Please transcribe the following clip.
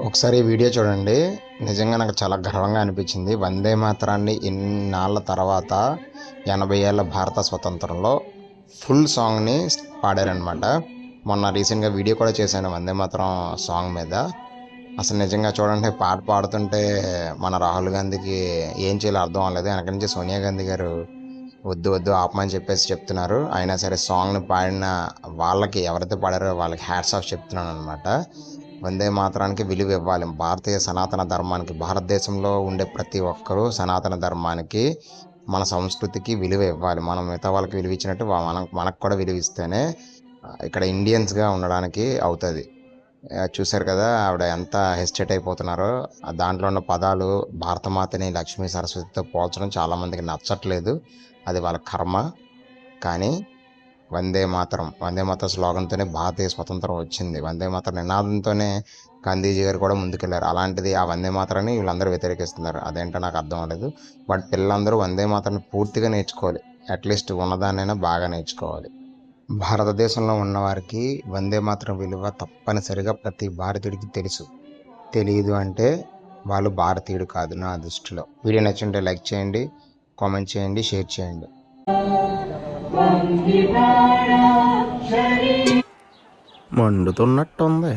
ఒకసారి ఈ వీడియో చూడండి. నిజంగా నాకు చాలా గర్వంగా అనిపించింది. వందే మాతరాన్ని ఇన్నాళ్ళ తర్వాత 80 ఏళ్ల భారత స్వతంత్రంలో ఫుల్ సాంగ్ని పాడారనమాట. మొన్న రీసెంట్గా వీడియో కూడా చేశాను వందే మాతరం సాంగ్ మీద. అసలు నిజంగా చూడండి, పాట పాడుతుంటే మన రాహుల్ గాంధీకి ఏం చేయాలో అర్థం అవ్వలేదు. వెనక నుంచి సోనియా గాంధీ గారు వద్దు వద్దు ఆపమని చెప్పేసి చెప్తున్నారు. అయినా సరే సాంగ్ని పాడిన వాళ్ళకి, ఎవరైతే పాడారో వాళ్ళకి హ్యాట్స్ ఆఫ్ చెప్తున్నాను అనమాట. వందే మాతరానికి విలువ ఇవ్వాలి. భారతీయ సనాతన ధర్మానికి, భారతదేశంలో ఉండే ప్రతి ఒక్కరూ సనాతన ధర్మానికి, మన సంస్కృతికి విలువ ఇవ్వాలి. మనం మిగతా వాళ్ళకి విలువ ఇచ్చినట్టు మనకు కూడా విలువ ఇస్తేనే ఇక్కడ ఇండియన్స్గా ఉండడానికి అవుతుంది. చూశారు కదా ఆవిడ ఎంత హెసిటేట్ అయిపోతున్నారో. దాంట్లో ఉన్న పదాలు భారతమాతని లక్ష్మీ సరస్వతితో పోల్చడం చాలామందికి నచ్చట్లేదు. అది వాళ్ళ కర్మ. కానీ వందే మాతరం స్లోగన్తోనే భారతీయ స్వతంత్రం వచ్చింది. వందే మాతరం నినాదంతోనే గాంధీజీ గారు కూడా ముందుకెళ్లారు. అలాంటిది ఆ వందే మాతరాన్ని వీళ్ళందరూ వ్యతిరేకిస్తున్నారు. అదేంటో నాకు అర్థం అవ్వలేదు. బట్ పిల్లలందరూ వందే మాతరాన్ని పూర్తిగా నేర్చుకోవాలి. అట్లీస్ట్ ఉన్నదాన్నైనా బాగా నేర్చుకోవాలి. భారతదేశంలో ఉన్నవారికి వందే మాతరం విలువ తప్పనిసరిగా ప్రతి భారతీయుడికి తెలుసు. తెలియదు అంటే వాళ్ళు భారతీయుడు కాదు నా దృష్టిలో. వీడియో నచ్చుంటే లైక్ చేయండి, కామెంట్ చేయండి, షేర్ చేయండి. మండుతున్నట్టుంది.